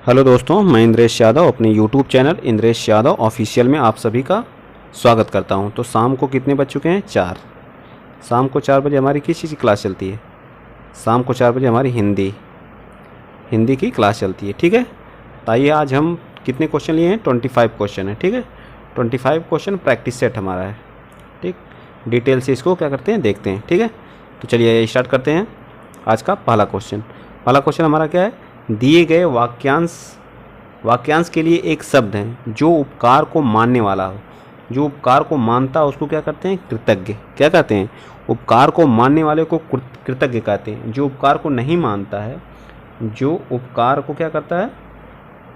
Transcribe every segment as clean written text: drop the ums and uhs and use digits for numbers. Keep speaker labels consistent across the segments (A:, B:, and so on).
A: Hello दोस्तों, मैं इंद्रेश यादव अपने YouTube channel Indresh Yadav official में आप सभी का स्वागत करता हूं। तो शाम को कितने बज चुके हैं? 4। शाम को 4 बजे हमारी किस चीज़ की क्लास चलती है? शाम को 4 बजे हमारी हिंदी की क्लास चलती है। ठीक है, तो आइए आज हम कितने क्वेश्चन लिए हैं? 25 क्वेश्चन है। ठीक है, 25 क्वेश्चन प्रैक्टिस सेट हमारा है। ठीक, डिटेल से इसको क्या करते हैं, देखते हैं। ठीक है, तो चलिए स्टार्ट करते हैं आज का पहला क्वेश्चन हमारा क्या है? दिए गए वाक्यांश के लिए एक शब्द है जो उपकार को मानने वाला हो। जो उपकार को मानता है उसको क्या करते हैं? कृतज्ञ। क्या कहते हैं? उपकार को मानने वाले को कृतज्ञ कहते हैं। जो उपकार को नहीं मानता है, जो उपकार को क्या करता है?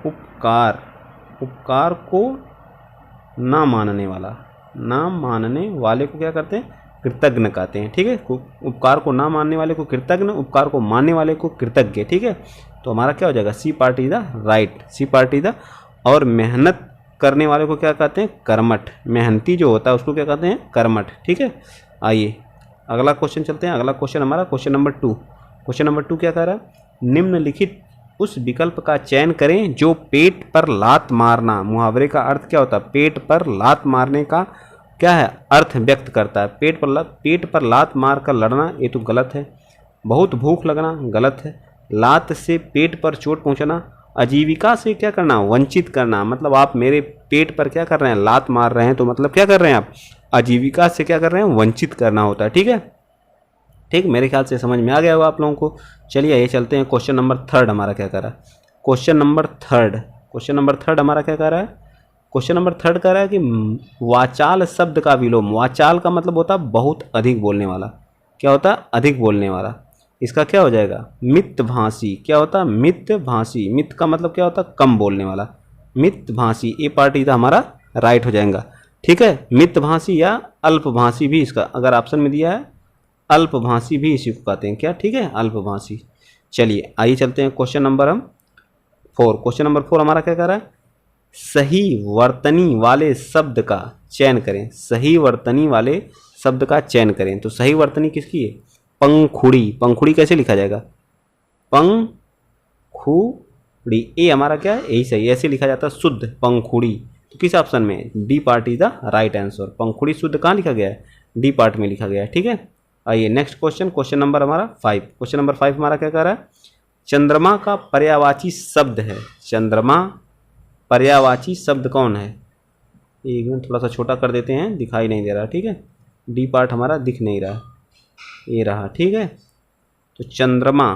A: उपकार को ना मानने वाले को क्या करते हैं? कृतज्ञ कहते हैं। ठीक है, उपकार को ना मानने वाले को कृतज्ञ, उपकार को मानने वाले को कृतज्ञ। ठीक है, तो हमारा क्या हो जाएगा? C part is the right. C part is the. और मेहनत करने वाले को क्या कहते हैं? कर्मठ। मेहनती जो होता है उसको क्या कहते हैं? कर्मठ। ठीक है, आइए अगला क्वेश्चन चलते हैं। अगला क्वेश्चन हमारा क्वेश्चन नंबर 2। क्वेश्चन नंबर 2 क्या कह रहा है? निम्नलिखित उस विकल्प का चयन करें जो पेट पर लात मारना, मुहावरे का अर्थ क्या होता है? पेट पर लात मारने का क्या है? अर्थ व्यक्त करता है। पेट पर लात मार कर लड़ना, ये तो गलत है। बहुत भूख लगना, गलत है। लात से पेट पर चोट पहुंचना, आजीविका से क्या करना? वंचित करना। मतलब आप मेरे पेट पर क्या कर रहे हैं? लात मार रहे हैं, तो मतलब क्या कर रहे हैं आप? आजीविका से क्या कर रहे हैं? वंचित करना होता है। ठीक है, ठीक, मेरे ख्याल से समझ में आ गया होगा आप लोगों को। चलिए ये चलते हैं क्वेश्चन नंबर 3 हमारा क्या कर रहा है? क्वेश्चन नंबर थर्ड हमारा क्या कर रहा है? क्वेश्चन नंबर 3 कह रहा है कि वाचाल शब्द का विलोम। वाचाल का मतलब होता है बहुत अधिक बोलने वाला। क्या होता है? अधिक बोलने वाला। इसका क्या हो जाएगा? मितभाषी। क्या होता है? मितभाषी। मित का मतलब क्या होता है? कम बोलने वाला। मितभाषी, ये पार्ट इधर हमारा राइट हो जाएगा। ठीक है, मितभाषी या अल्पभाषी भी इसका अगर ऑप्शन में दिया है, अल्पभाषी भी इसी को कहते हैं। क्या? ठीक है, अल्पभाषी। चलिए आइए चलते हैं क्वेश्चन नंबर 4। क्वेश्चन नंबर 4 हमारा क्या कह रहा है? सही वर्तनी वाले शब्द का चयन करें। सही वर्तनी वाले शब्द का चयन करें। तो सही वर्तनी किसकी है? पंखुड़ी। पंखुड़ी कैसे लिखा जाएगा? पंखुड़ी। ए हमारा क्या है? यही सही, ऐसे लिखा जाता है शुद्ध पंखुड़ी। तो किस ऑप्शन में? D part is the right answer. पंखुड़ी शुद्ध कहाँ लिखा गया है? डी पार्ट में लिखा गया है। ठीक है, आइए नेक्स्ट क्वेश्चन नंबर हमारा 5। क्वेश्चन नंबर 5 हमारा क्या कह रहा है? चंद्रमा का पर्यायवाची शब्द है। चंद्रमा पर्यायवाची शब्द कौन है? एक मिनट, थोड़ा सा छोटा कर देते हैं, दिखाई नहीं दे रहा। ठीक है, डी पार्ट हमारा दिख नहीं रहा, ये रहा। ठीक है, तो चंद्रमा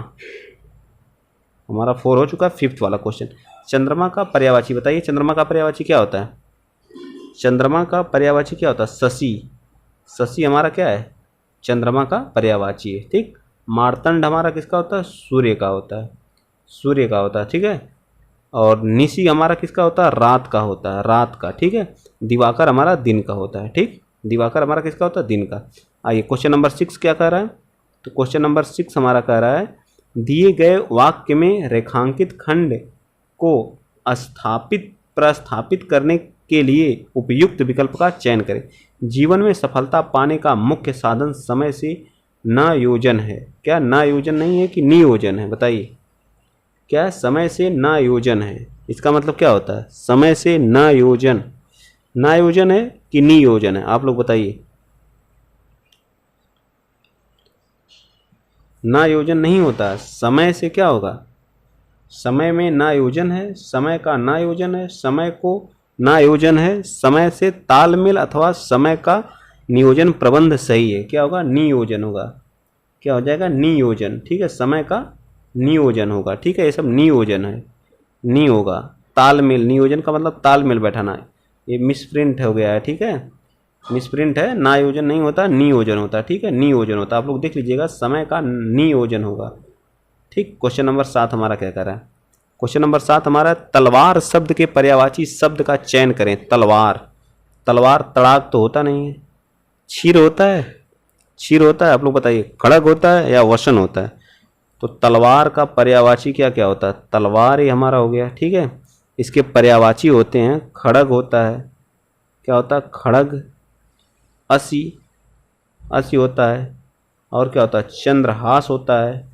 A: हमारा 4 हो चुका है। 5th वाला क्वेश्चन, चंद्रमा का पर्यायवाची बताइए। चंद्रमा का पर्यायवाची क्या होता है? चंद्रमा का पर्यायवाची क्या होता है? शशि। शशि हमारा क्या है? चंद्रमा का पर्यायवाची है। ठीक, मार्तंड हमारा किसका होता है? सूर्य का होता है। सूर्य का होता है। ठीक है, और निशी हमारा किसका होता है? रात का होता है, रात का। ठीक है, दिवाकर हमारा दिन का होता है। ठीक, दिवाकर हमारा किसका होता है? दिन का। आइए क्वेश्चन नंबर 6 क्या कह रहा है? तो क्वेश्चन नंबर 6 हमारा कह रहा है, दिए गए वाक्य में रेखांकित खंड को प्रस्थापित करने के लिए उपयुक्त विकल्प का चयन करें। जीवन में सफलता पाने का मुख्य साधन समय से न योजन है। क्या न योजन नहीं है कि नियोजन है? बताइए, क्या समय से न योजन है? इसका मतलब क्या होता है? समय से न योजन है कि नियोजन है? आप लोग बताइए। ना योजन नहीं होता है। समय से क्या होगा? समय में ना योजन है, समय का ना योजन है, समय को ना योजन है, समय से तालमेल अथवा समय का नियोजन प्रबंध सही है। क्या होगा? नियोजन होगा। क्या हो जाएगा? नियोजन। ठीक है, समय का नियोजन होगा। ठीक है, ये सब नियोजन है, नी होगा। तालमेल, नियोजन का मतलब तालमेल बैठाना। ये मिसप्रिंट हो गया है। ठीक है, मिसप्रिंट है, ना योजन नहीं होता, नियोजन होता है। ठीक है, नियोजन होता है। आप लोग देख लीजिएगा, समय का नियोजन होगा। ठीक, क्वेश्चन नंबर 7 हमारा क्या कर रहा है? क्वेश्चन नंबर 7 हमारा, तलवार शब्द के पर्यायवाची शब्द का चयन करें। तलवार। तलवार तड़ाक तो होता नहीं है, छीर होता है। छीर होता है, आप लोग बताइए। खड़ग होता है या वसन होता है? तो तलवार का पर्यायवाची क्या क्या होता है? तलवार ही हमारा हो गया। ठीक है, इसके पर्यायवाची होते हैं, खड़ग होता है। क्या होता है? खड़ग। असी, असी होता है। और क्या होता है? चंद्रहास होता है।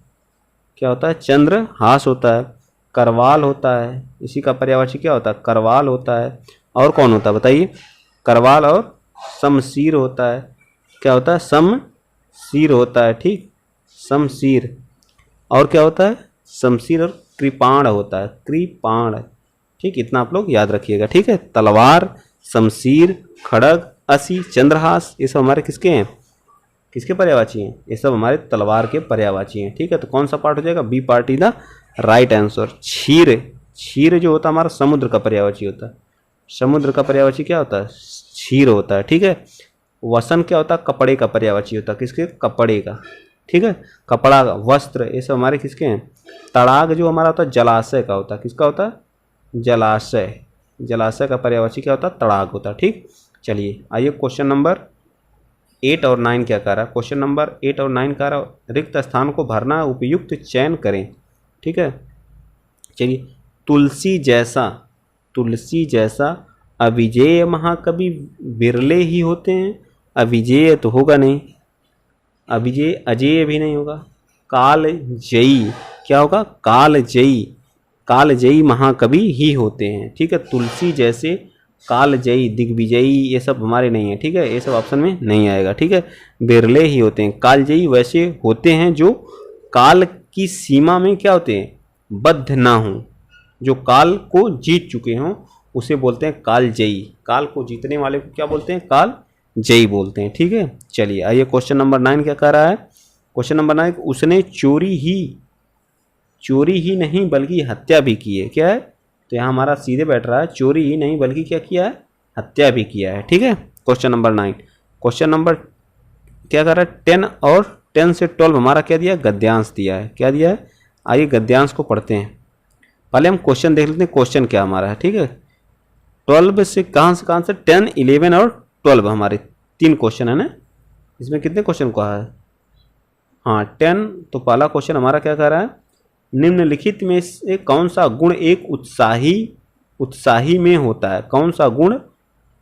A: क्या होता है? चंद्रहास होता है। करवाल होता है, इसी का पर्यायवाची क्या होता है? करवाल होता है। और कौन होता है बताइए? करवाल और शमशीर होता है। क्या होता है? शमशीर होता है, ठीक, शमशीर। और क्या होता है? शमशीर और कृपाण होता है, कृपाण, ठीक, इतना आप लोग याद रखिएगा, ठीक है। तलवार, शमशीर, खड़ग, असी, चंद्रहास, ये सब हमारे किसके हैं? किसके पर्यायवाची हैं? ये सब हमारे तलवार के पर्यायवाची हैं, ठीक है। तो कौन सा पार्ट हो जाएगा? B part is the right answer. क्षीर, क्षीर जो होता है हमारा समुद्र का पर्यायवाची होता है। समुद्र का पर्यायवाची क्या होता है? क्षीर होता है, ठीक है। वसन क्या होता है? कपड़े का पर्यायवाची होता है, किसके? कपड़े का, ठीक है। कपड़ा, वस्त्र, ये सब हमारे किसके हैं? तड़ाग जो हमारा होता है जलाशय का होता है, किसका होता है? जलाशय, जलाशय का पर्यायवाची क्या होता है? तड़ाग होता है, ठीक। चलिए आइए क्वेश्चन नंबर 8 और 9 क्या कह रहा है? क्वेश्चन नंबर 8 और 9 कह रहा है रिक्त स्थान को भरना, उपयुक्त चयन करें, ठीक है। चलिए, तुलसी जैसा, तुलसी जैसा अविजेय महाकवि बिरले ही होते हैं। अविजेय तो होगा नहीं, अविजेय अजेय भी नहीं होगा। कालजयी क्या होगा? कालजयी, कालजयी महाकवि ही होते हैं, ठीक है। तुलसी जैसे, कालजयी, दिग्विजयी, ये सब हमारे नहीं है, ठीक है, ये सब ऑप्शन में नहीं आएगा, ठीक है। बिरले ही होते हैं। कालजयी वैसे होते हैं जो काल की सीमा में क्या होते हैं? बद्ध ना हो, जो काल को जीत चुके हों उसे बोलते हैं कालजयी। काल को जीतने वाले को क्या बोलते हैं? कालजयी बोलते हैं, ठीक है। चलिए आइए क्वेश्चन नंबर 9 क्या कह रहा है? क्वेश्चन नंबर 9, उसने चोरी ही नहीं बल्कि हत्या भी की है। क्या है? तो यहाँ हमारा सीधे बैठ रहा है, चोरी ही नहीं बल्कि क्या किया है? हत्या भी किया है, ठीक है। Question number 9। क्वेश्चन नंबर क्या कर रहा है? 10 और 10 से 12 हमारा क्या दिया? गद्यांश दिया है। क्या दिया है? आइए गद्यांश को पढ़ते हैं। पहले हम क्वेश्चन देख लेते हैं, क्वेश्चन क्या हमारा है, ठीक है। 12 से कहाँ से 10, 11 और 12 हमारे 3 क्वेश्चन है ना। इसमें कितने क्वेश्चन कहा है? हाँ 10। तो पहला क्वेश्चन हमारा क्या कह रहा है? निम्नलिखित में से कौन सा गुण एक उत्साही में होता है? कौन सा गुण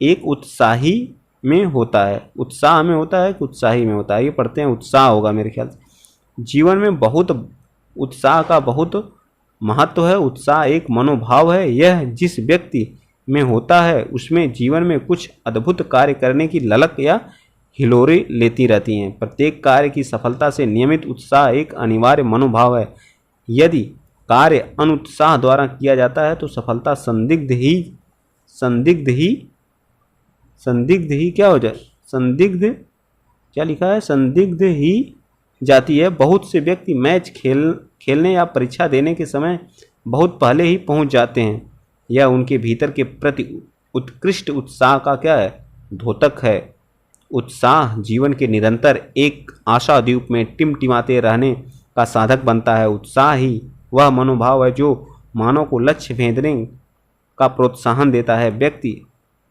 A: एक उत्साही में होता है? उत्साह में होता है कि उत्साही में होता है? ये पढ़ते हैं, उत्साह होगा मेरे ख्याल से। जीवन में बहुत उत्साह का बहुत महत्व है। उत्साह एक मनोभाव है, यह जिस व्यक्ति में होता है उसमें जीवन में कुछ अद्भुत कार्य करने की ललक या हिलोरे लेती रहती हैं। प्रत्येक कार्य की सफलता से नियमित उत्साह एक अनिवार्य मनोभाव है। यदि कार्य अनुत्साह द्वारा किया जाता है तो सफलता संदिग्ध ही क्या हो जाए? संदिग्ध, क्या लिखा है? संदिग्ध ही जाती है। बहुत से व्यक्ति मैच खेलने या परीक्षा देने के समय बहुत पहले ही पहुंच जाते हैं। यह उनके भीतर के प्रति उत्कृष्ट उत्साह का क्या है? द्योतक है। उत्साह जीवन के निरंतर एक आशाद्वीप में टिमटिमाते रहने का साधक बनता है। उत्साह ही वह मनोभाव है जो मानव को लक्ष्य भेदने का प्रोत्साहन देता है। व्यक्ति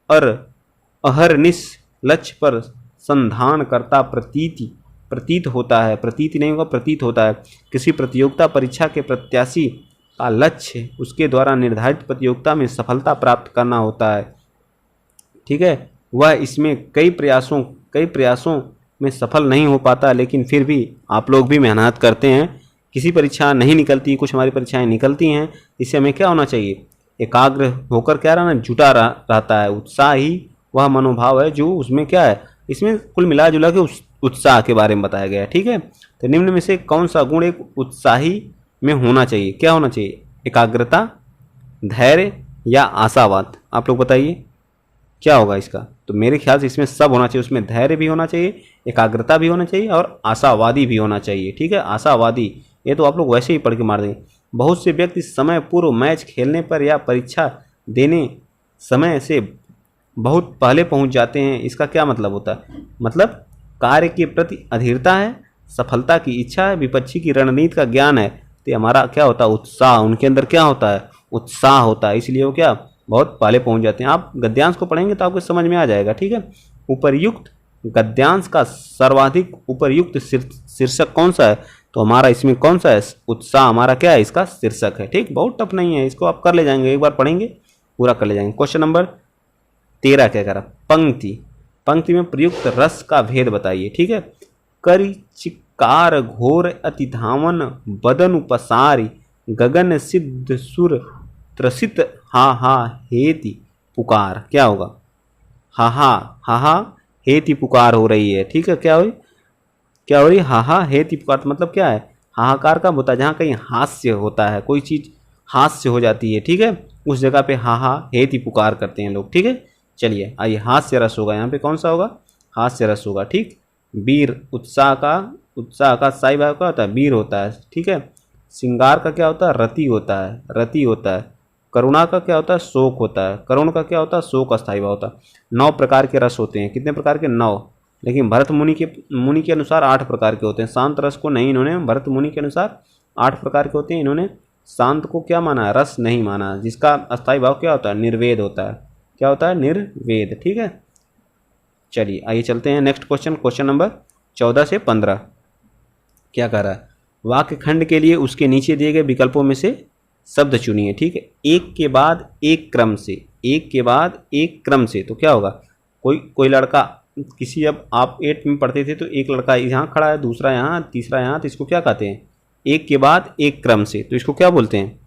A: अहरनिश लक्ष्य पर संधान करता प्रतीत होता है, प्रतीत नहीं होगा, प्रतीत होता है। किसी प्रतियोगिता परीक्षा के प्रत्याशी का लक्ष्य उसके द्वारा निर्धारित प्रतियोगिता में सफलता प्राप्त करना होता है, ठीक है। वह इसमें कई प्रयासों में सफल नहीं हो पाता, लेकिन फिर भी आप लोग भी मेहनत करते हैं। किसी परीक्षा नहीं निकलती, कुछ हमारी परीक्षाएं निकलती हैं। इससे हमें क्या होना चाहिए? एकाग्र होकर क्या रहना? जुटा रहता है। उत्साह ही वह मनोभाव है जो उसमें क्या है? इसमें कुल मिला जुला के उत्साह के बारे में बताया गया है, ठीक है। तो निम्न में से कौन सा गुण एक उत्साही में होना चाहिए? क्या होना चाहिए? एकाग्रता, धैर्य या आशावाद? आप लोग बताइए क्या होगा इसका? तो मेरे ख्याल से इसमें सब होना चाहिए। उसमें धैर्य भी होना चाहिए, एकाग्रता भी होना चाहिए और आशावादी भी होना चाहिए, ठीक है। आशावादी ये तो आप लोग वैसे ही पढ़ के मार देंगे। बहुत से व्यक्ति समय पूर्व मैच खेलने पर या परीक्षा देने समय से बहुत पहले पहुंच जाते हैं। इसका क्या मतलब होता है? मतलब कार्य के प्रति अधीरता है, सफलता की इच्छा है, विपक्षी की रणनीति का ज्ञान है। तो हमारा क्या होता है? उत्साह। उनके अंदर क्या होता है? उत्साह होता है, इसलिए वो क्या बहुत पहले पहुंच जाते हैं। आप गद्यांश को पढ़ेंगे तो आपको समझ में आ जाएगा, ठीक है। उपर्युक्त गद्यांश का सर्वाधिक उपर्युक्त शीर्षक कौन सा है? तो हमारा इसमें कौन सा है? उत्साह हमारा क्या है? इसका शीर्षक है, ठीक। बहुत टफ नहीं है, इसको आप कर ले जाएंगे, एक बार पढ़ेंगे पूरा कर ले जाएंगे। क्वेश्चन नंबर 13 क्या करा? पंक्ति में प्रयुक्त रस का भेद बताइए, ठीक है। करि चिकार घोर अति धावन बदन उपसारी गगन सिद्ध सुर त्रसित हा हा हेति पुकार, क्या होगा? हा हा हेति पुकार हो रही है, ठीक है। क्या हो रही? हा हा हेति पुकार, मतलब क्या है? हाहाकार कब होता है? जहाँ कहीं हास्य होता है, कोई चीज़ हास्य हो जाती है, ठीक है, उस जगह पे हा हा हेति पुकार करते हैं लोग, ठीक है। चलिए आइए, हास्य रस होगा यहाँ पे, कौन सा होगा? हास्य रस होगा, ठीक। वीर, उत्साह का साई भाव का होता है, वीर होता है, ठीक है। श्रृंगार का क्या होता है? रति होता है, रति होता है। करुणा का क्या होता है? शोक होता है। करुण का क्या होता है? शोक अस्थायी भाव होता है। 9 प्रकार के रस होते हैं, कितने प्रकार के? 9। लेकिन भरत मुनि के अनुसार 8 प्रकार के होते हैं। शांत रस को नहीं, इन्होंने भरत मुनि के अनुसार 8 प्रकार के होते हैं। इन्होंने शांत को क्या माना है? रस नहीं माना, जिसका अस्थायी भाव क्या होता है? निर्वेद होता है। क्या होता है? निर्वेद, ठीक है। चलिए आइए चलते हैं नेक्स्ट क्वेश्चन, क्वेश्चन नंबर 14 से 15। क्या कह रहा है? वाक्य खंड के लिए उसके नीचे दिए गए विकल्पों में से शब्द चुनिए, ठीक है। एक के बाद एक क्रम से, एक के बाद एक क्रम से, तो क्या होगा? कोई लड़का, किसी, अब आप 8 में पढ़ते थे तो एक लड़का यहाँ खड़ा है, दूसरा यहाँ, तीसरा यहाँ, तो इसको क्या कहते हैं? एक के बाद एक क्रम से, तो इसको क्या बोलते हैं?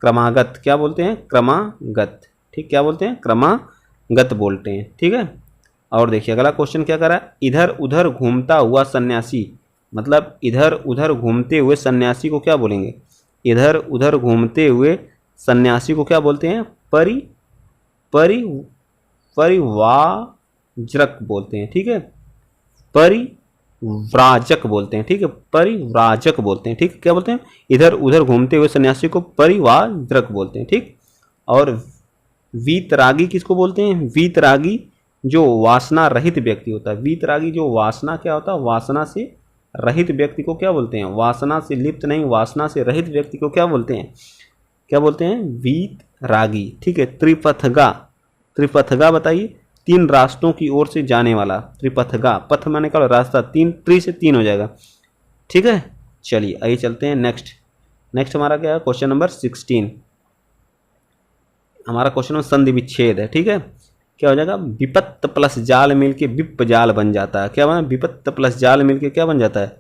A: क्रमागत। क्या बोलते हैं? क्रमागत, ठीक। क्या बोलते हैं? क्रमागत बोलते हैं, ठीक है। और देखिए अगला क्वेश्चन क्या कर रहा है? इधर उधर घूमता हुआ सन्यासी, मतलब इधर उधर घूमते हुए सन्यासी को क्या बोलेंगे? इधर उधर घूमते हुए सन्यासी को क्या बोलते हैं? परिव्राजक बोलते हैं, ठीक है। परिव्राजक बोलते हैं, ठीक है। परिव्राजक बोलते हैं, ठीक। क्या बोलते हैं? इधर उधर घूमते हुए सन्यासी को परिव्राजक बोलते हैं, ठीक। और वीतरागी किसको बोलते हैं? वीतरागी जो वासना रहित व्यक्ति होता है। वीतरागी जो वासना क्या होता है? वासना से रहित व्यक्ति को क्या बोलते हैं? वासना से लिप्त नहीं, वासना से रहित व्यक्ति को क्या बोलते हैं? क्या बोलते हैं? वीतरागी, ठीक है। त्रिपथगा, त्रिपथगा बताइए, 3 रास्तों की ओर से जाने वाला। त्रिपथगा, पथ माने का रास्ता, 3 त्रि से 3 हो जाएगा, ठीक है। चलिए आइए चलते हैं नेक्स्ट हमारा क्या है? Question number 16। हमारा क्वेश्चन में संधि विच्छेद है, ठीक है। क्या हो जाएगा? विपत्त प्लस जाल मिलके विप जाल बन जाता है। क्या बना? विपत्त प्लस जाल मिलके क्या बन जाता है?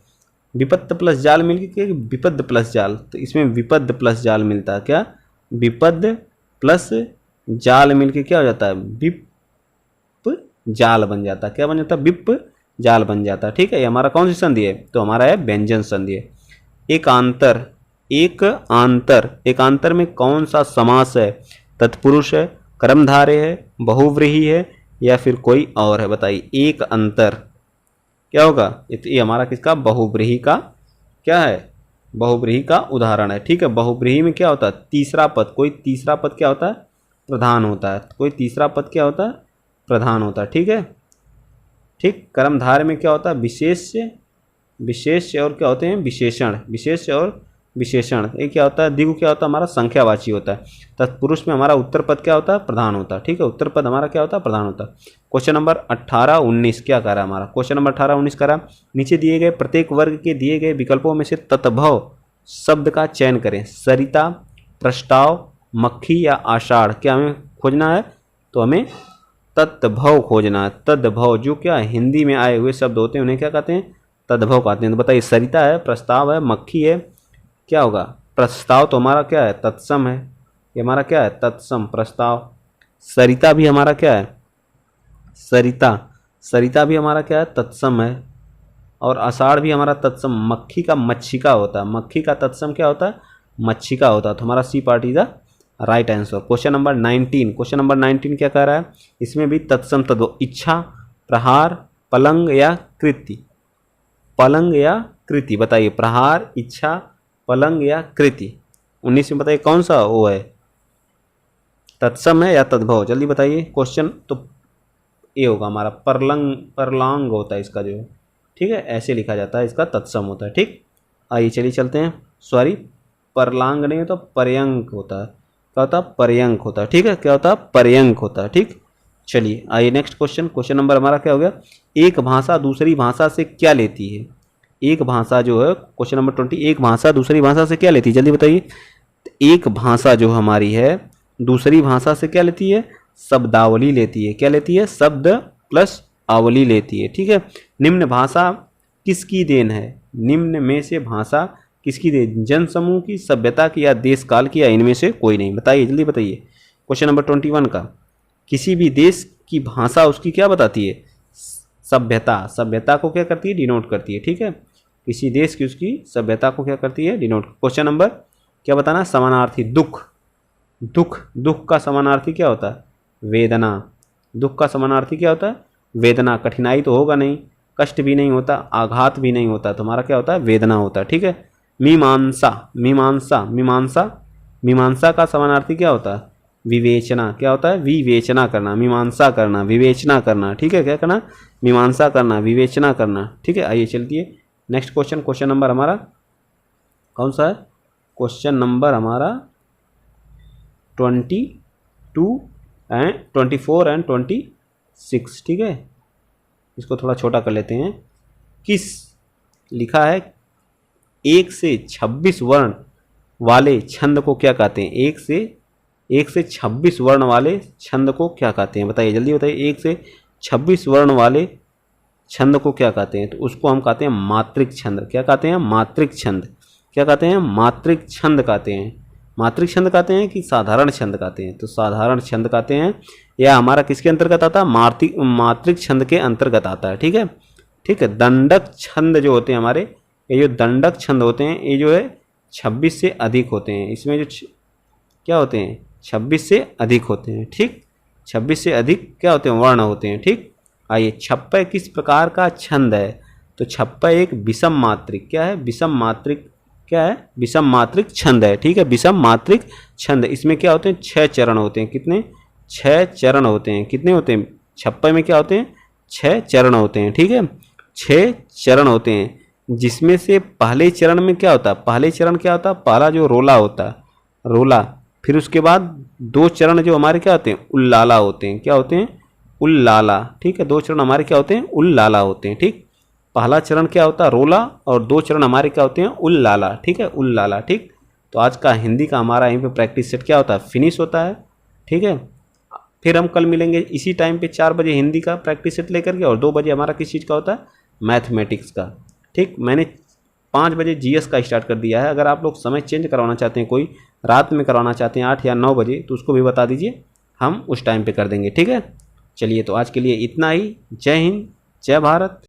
A: विपत्त प्लस जाल मिलके विपद प्लस जाल, तो इसमें विपद प्लस जाल मिलता है। क्या? विपद प्लस जाल मिलके क्या हो जाता है? विप जाल बन जाता है। क्या बन जाता है? विप जाल बन जाता है, ठीक है। ये हमारा कौन सी संधि है? तो हमारा है व्यंजन संधि है। एकांतर, एकांतर में कौन सा समास है? तत्पुरुष है, कर्मधारय है, बहुव्रीहि है, या फिर कोई और है? बताइए। एक अंतर क्या होगा? ये हमारा किसका? बहुव्रीहि का क्या है? बहुव्रीहि का उदाहरण है, ठीक है। बहुव्रीहि में क्या होता है? तीसरा पद, कोई तीसरा पद क्या होता है? प्रधान होता है। कोई तीसरा पद क्या होता है? प्रधान होता है, ठीक है, ठीक। कर्मधारय में क्या होता है? विशेष्य और क्या होते हैं? विशेषण, विशेष्य और विशेषण। ये क्या होता है? द्विगु क्या होता है? हमारा संख्यावाची होता है। तत्पुरुष में हमारा उत्तर पद क्या होता है? प्रधान होता है, ठीक है। उत्तर पद हमारा क्या होता है? प्रधान होता है। क्वेश्चन नंबर 18, 19 क्या कह रहा है हमारा? क्वेश्चन नंबर 18, 19 कह रहा है, नीचे दिए गए प्रत्येक वर्ग के दिए गए विकल्पों में से ततभव शब्द का चयन करें। सरिता, प्रस्ताव, मक्खी या आषाढ़। क्या हमें खोजना है? तो हमें तद्भव खोजना है। तद्भव जो क्या हिंदी में आए हुए शब्द होते हैं उन्हें क्या कहते हैं? तद्भव कहते हैं। तो बताइए, सरिता है, प्रस्ताव है, मक्खी है, क्या होगा? प्रस्ताव तो हमारा क्या है? तत्सम है। ये हमारा क्या है? तत्सम प्रस्ताव। सरिता भी हमारा क्या है? सरिता भी हमारा क्या है? तत्सम है। और आषाढ़ भी हमारा तत्सम। मक्खी का मच्छिका होता है। मक्खी का तत्सम क्या होता है? मच्छिका होता है। तो हमारा C part is the right answer. Question number 19, question number 19 क्या कह रहा है? इसमें भी तत्सम तद्भव। इच्छा, प्रहार, पलंग या कृति। पलंग या कृति बताइए। प्रहार, इच्छा, पलंग या कृति। 19 में बताइए कौन सा वो है? तत्सम है या तद्भव? जल्दी बताइए। क्वेश्चन तो ये होगा हमारा परलांग होता है इसका जो, ठीक है, ऐसे लिखा जाता है, इसका तत्सम होता है, ठीक। आइए चलिए चलते हैं। सॉरी, परलांग नहीं है तो पर्यंक होता है। क्या होता है? पर्यंक होता है, ठीक है। क्या होता है? पर्यंक होता है, ठीक। चलिए आइए नेक्स्ट क्वेश्चन। क्वेश्चन नंबर हमारा क्या हो गया? एक भाषा दूसरी भाषा से क्या लेती है? एक भाषा जो है, क्वेश्चन नंबर 20, एक भाषा दूसरी भाषा से क्या लेती है? जल्दी बताइए। एक भाषा जो हमारी है दूसरी भाषा से क्या लेती है? शब्दावली लेती है। क्या लेती है? शब्द प्लस आवली लेती है, ठीक है। निम्न भाषा किसकी देन है? निम्न में से भाषा किसकी देश? जन समूह की, सभ्यता की, या देश काल की, या इनमें से कोई नहीं। बताइए, जल्दी बताइए। क्वेश्चन नंबर 21 का, किसी भी देश की भाषा उसकी क्या बताती है? सभ्यता। सभ्यता को क्या करती है? डिनोट करती है। ठीक है, किसी देश की उसकी सभ्यता को क्या करती है? डिनोट। क्वेश्चन नंबर क्या बताना? समानार्थी। दुख। दुख, दुख का समानार्थी क्या होता है? वेदना। दुख का समानार्थी क्या होता है? वेदना। कठिनाई तो होगा नहीं, कष्ट भी नहीं होता, आघात भी नहीं होता, तुम्हारा क्या होता है? वेदना होता है। ठीक है। मीमांसा। मीमांसा, मीमांसा, मीमांसा का समानार्थी क्या होता है? विवेचना। क्या होता है? विवेचना करना, मीमांसा करना, विवेचना करना। ठीक है, क्या करना? मीमांसा करना, विवेचना करना। ठीक है, आइए चलती नेक्स्ट क्वेश्चन। क्वेश्चन नंबर हमारा कौन सा है? क्वेश्चन नंबर हमारा 22 एंड 24 एंड 26। ठीक है, इसको थोड़ा छोटा कर लेते हैं। किस लिखा है 1 से 26 वर्ण वाले छंद को क्या कहते हैं? 1 से 26 वर्ण वाले छंद को क्या कहते हैं? बताइए, जल्दी बताइए। 1 से 26 वर्ण वाले छंद को क्या कहते हैं? तो उसको हम कहते हैं मात्रिक छंद। क्या कहते हैं? मात्रिक छंद। क्या कहते हैं? मात्रिक छंद कहते हैं। मात्रिक छंद कहते हैं कि साधारण छंद कहते हैं? तो साधारण छंद कहते हैं। यह हमारा किसके अंतर्गत आता है? मात्रिक छंद के अंतर्गत आता है। ठीक है, ठीक है। दंडक छंद जो होते हैं हमारे, ये जो दंडक छंद होते हैं, ये जो है 26 से अधिक होते हैं। इसमें जो क्या होते हैं? 26 से अधिक होते हैं। ठीक, 26 से अधिक क्या होते हैं? वर्ण होते हैं। ठीक, आइए, छप्पय किस प्रकार का छंद है? तो छप्पय एक विषम मात्रिक, क्या है? विषम मात्रिक, क्या है? विषम मात्रिक छंद है। ठीक है, विषम मात्रिक छंद। इसमें क्या होते हैं? 6 चरण होते हैं। कितने? 6 चरण होते हैं। कितने होते हैं? छप्पय में क्या होते हैं? 6 चरण होते हैं। ठीक है, 6 चरण होते हैं, जिसमें से पहले चरण में क्या होता है? पहले चरण क्या होता है? पहला जो रोला होता है, रोला। फिर उसके बाद 2 चरण जो हमारे क्या होते हैं? उल्लाला होते हैं। क्या होते हैं? उल्लाला। ठीक है, 2 चरण हमारे क्या होते हैं? उल्लाला होते हैं। ठीक, पहला चरण क्या होता है? रोला, और 2 चरण हमारे क्या होते हैं? उल्लाला। ठीक है, उल्लाला। ठीक, तो आज का हिंदी का हमारा यहीं पे प्रैक्टिस सेट क्या होता है? फिनिश होता है। ठीक है, फिर हम कल मिलेंगे इसी टाइम पे 4 बजे हिंदी का प्रैक्टिस सेट लेकर के, और 2 बजे हमारा किस चीज़ का होता है? मैथमेटिक्स का। ठीक, मैंने 5 बजे जीएस का स्टार्ट कर दिया है। अगर आप लोग समय चेंज करवाना चाहते हैं, कोई रात में करवाना चाहते हैं 8 या 9 बजे, तो उसको भी बता दीजिए, हम उस टाइम पे कर देंगे। ठीक है, चलिए, तो आज के लिए इतना ही। जय हिंद, जय भारत।